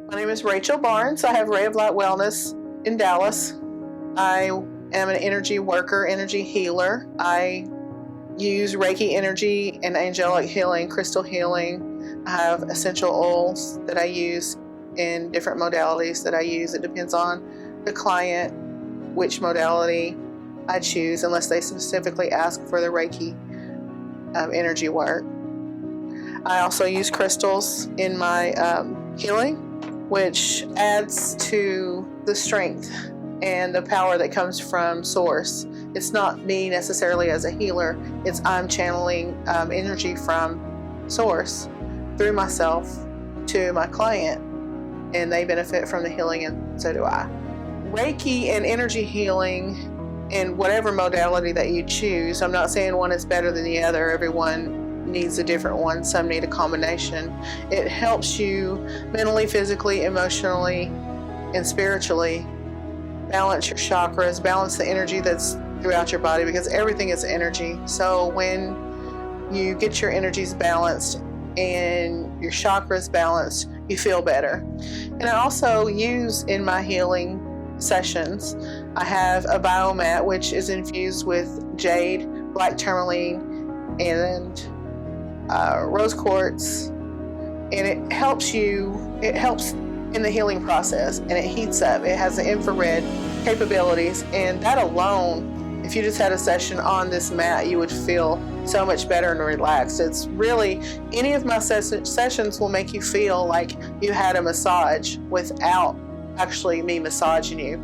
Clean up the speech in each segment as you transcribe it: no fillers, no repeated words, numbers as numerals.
My name is Rachel Barnes. I have Ray of Light Wellness in Dallas. I am an energy worker, energy healer. I use Reiki energy and angelic healing, crystal healing. I have essential oils that I use in different modalities that I use. It depends on the client, which modality I choose, unless they specifically ask for the Reiki energy work. I also use crystals in my healing, which adds to the strength and the power that comes from source. It's not me necessarily as a healer, it's I'm channeling energy from source through myself to my client, and they benefit from the healing, and so do I. Reiki and energy healing in whatever modality that you choose, I'm not saying one is better than the other, everyone needs a different one, some need a combination. It helps you mentally, physically, emotionally, and spiritually balance your chakras, balance the energy that's throughout your body, because everything is energy. So when you get your energies balanced and your chakras balanced, you feel better. And I also use in my healing sessions, I have a biomat which is infused with jade, black tourmaline, and rose quartz, and it helps in the healing process, and it heats up. It has the infrared capabilities, and that alone, if you just had a session on this mat, you would feel so much better and relaxed. It's really, any of my sessions will make you feel like you had a massage without actually me massaging you.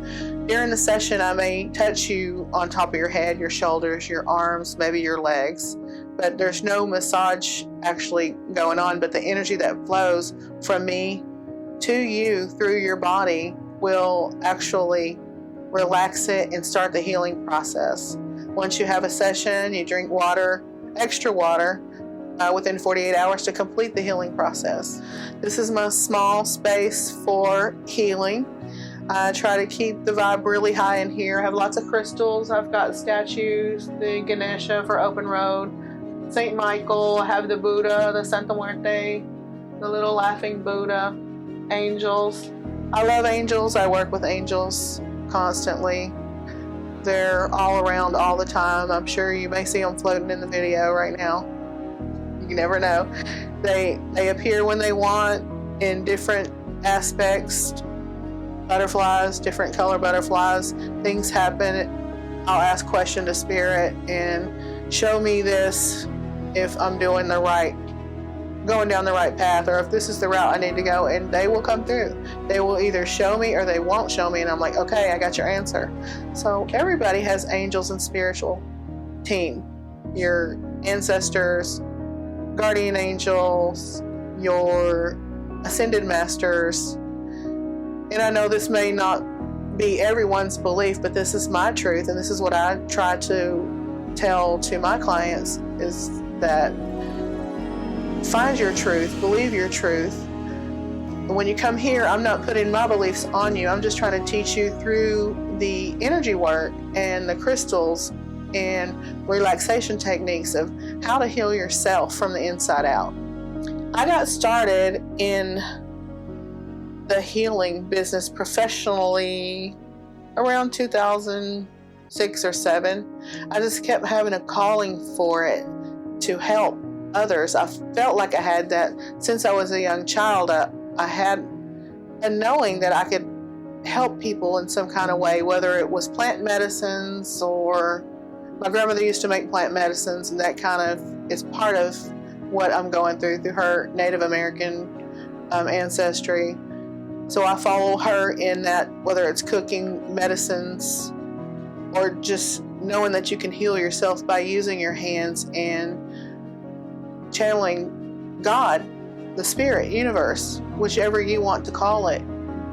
During the session, I may touch you on top of your head, your shoulders, your arms, maybe your legs, but there's no massage actually going on, but the energy that flows from me to you through your body will actually relax it and start the healing process. Once you have a session, you drink water, extra water, within 48 hours to complete the healing process. This is my small space for healing. I try to keep the vibe really high in here. I have lots of crystals. I've got statues, the Ganesha for Open Road, St. Michael, I have the Buddha, the Santa Muerte, the little laughing Buddha, angels. I love angels. I work with angels constantly. They're all around all the time. I'm sure you may see them floating in the video right now. You never know. They appear when they want in different aspects. Butterflies, different color butterflies. Things happen. I'll ask question to spirit and show me this if I'm going down the right path, or if this is the route I need to go, and they will come through. They will either show me or they won't show me, and I'm like, okay, I got your answer. So everybody has angels and spiritual team. Your ancestors, guardian angels, your ascended masters. And I know this may not be everyone's belief, but this is my truth, and this is what I try to tell to my clients, is that find your truth, believe your truth. When you come here, I'm not putting my beliefs on you. I'm just trying to teach you through the energy work and the crystals and relaxation techniques of how to heal yourself from the inside out. I got started in the healing business professionally around 2006 or 7. I just kept having a calling for it to help others. I felt like I had that since I was a young child. I had a knowing that I could help people in some kind of way, whether it was plant medicines, or my grandmother used to make plant medicines, and that kind of is part of what I'm going through her Native American ancestry. So I follow her in that, whether it's cooking, medicines, or just knowing that you can heal yourself by using your hands and channeling God, the spirit, universe, whichever you want to call it.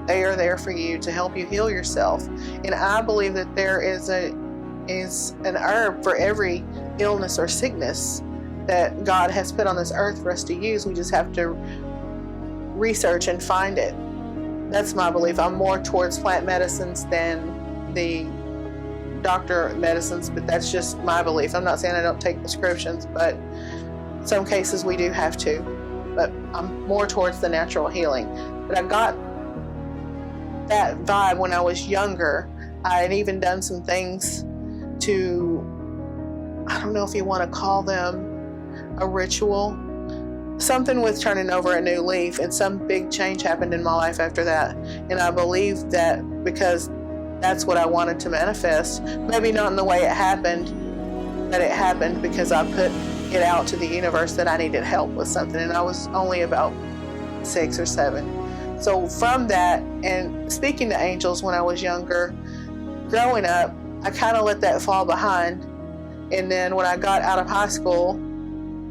They are there for you to help you heal yourself. And I believe that there is an herb for every illness or sickness that God has put on this earth for us to use. We just have to research and find it. That's my belief. I'm more towards plant medicines than the doctor medicines, but that's just my belief. I'm not saying I don't take prescriptions, but in some cases we do have to. But I'm more towards the natural healing. But I got that vibe when I was younger. I had even done some things to, I don't know if you want to call them a ritual, something with turning over a new leaf, and some big change happened in my life after that. And I believe that because that's what I wanted to manifest, maybe not in the way it happened, but it happened because I put it out to the universe that I needed help with something, and I was only about 6 or 7. So from that, and speaking to angels when I was younger, growing up, I kind of let that fall behind. And then when I got out of high school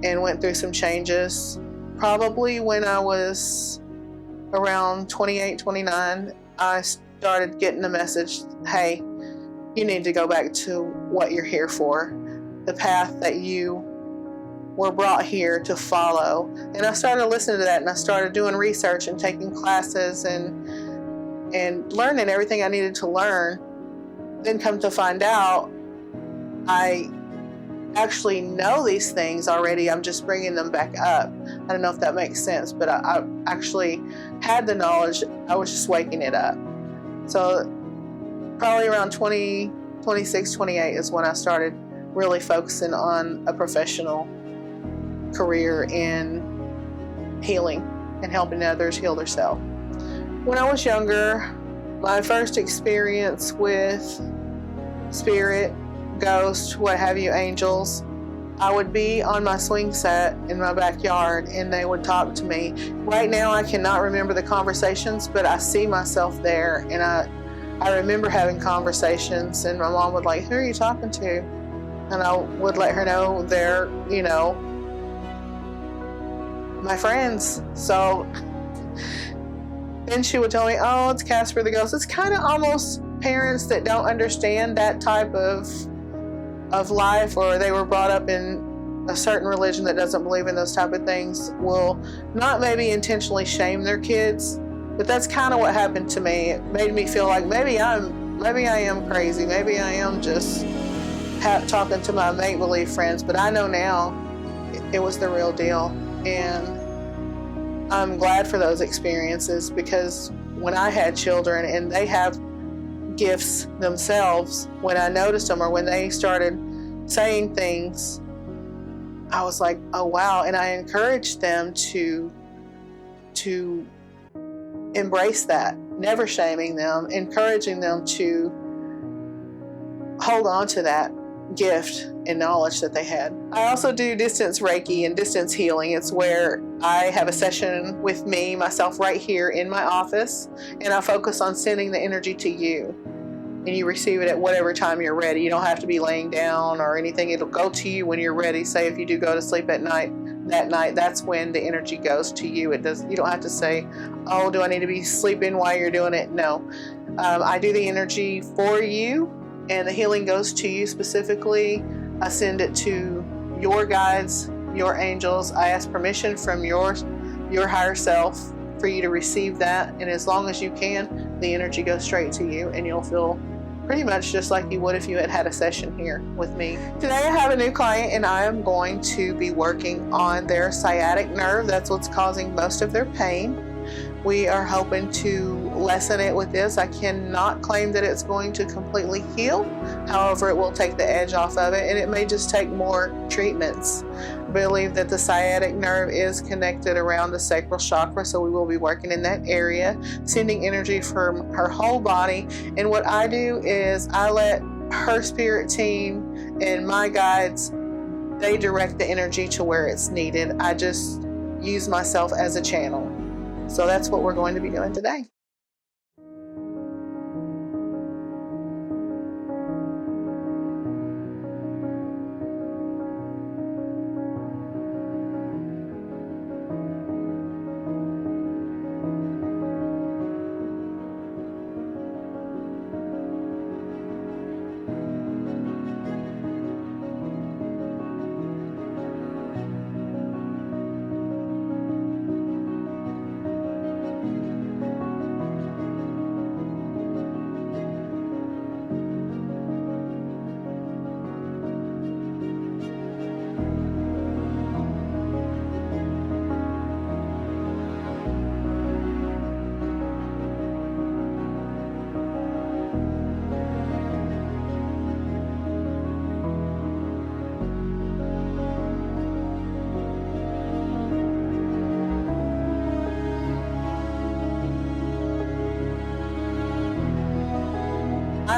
and went through some changes, probably when I was around 28, 29, I started getting the message, hey, you need to go back to what you're here for, the path that you were brought here to follow. And I started listening to that, and I started doing research and taking classes and learning everything I needed to learn. Then come to find out, I actually know these things already. I'm just bringing them back up. I don't know if that makes sense, but I actually had the knowledge. I was just waking it up. So probably around 20, 26, 28 is when I started really focusing on a professional career in healing and helping others heal themselves. When I was younger, my first experience with spirit, ghost, what have you, angels, I would be on my swing set in my backyard and they would talk to me. Right now I cannot remember the conversations, but I see myself there, and I remember having conversations, and my mom would like, who are you talking to? And I would let her know they're, my friends. So then she would tell me, oh, it's Casper the ghost. It's kind of almost parents that don't understand that type of life, or they were brought up in a certain religion that doesn't believe in those type of things, will not maybe intentionally shame their kids, but that's kind of what happened to me. It made me feel like maybe I am crazy. Maybe I am just talking to my make-believe friends, but I know now it was the real deal. And I'm glad for those experiences, because when I had children and they have gifts themselves, when I noticed them or when they started saying things, I was like, oh wow. And I encouraged them to embrace that, never shaming them, encouraging them to hold on to that gift and knowledge that they had. I also do distance Reiki and distance healing. It's where I have a session with myself right here in my office, and I focus on sending the energy to you, and you receive it at whatever time you're ready. You don't have to be laying down or anything. It'll go to you when you're ready. Say if you do go to sleep at night, that's when the energy goes to you. You don't have to say, oh, do I need to be sleeping while you're doing it? No. I do the energy for you, and the healing goes to you specifically. I send it to your guides, your angels. I ask permission from your higher self for you to receive that, and as long as you can, the energy goes straight to you, and you'll feel pretty much just like you would if you had a session here with me. Today I have a new client, and I am going to be working on their sciatic nerve. That's what's causing most of their pain. We are hoping to lessen it with this. I cannot claim that it's going to completely heal. However, it will take the edge off of it, and it may just take more treatments. I believe that the sciatic nerve is connected around the sacral chakra, so we will be working in that area, sending energy from her whole body. And what I do is I let her spirit team and my guides, they direct the energy to where it's needed. I just use myself as a channel. So that's what we're going to be doing today.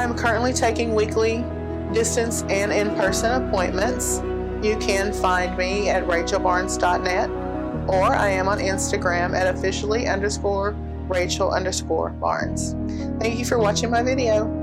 I'm currently taking weekly distance and in-person appointments. You can find me at rachelbarnes.net, or I am on Instagram at officially_Rachel_Barnes. Thank you for watching my video.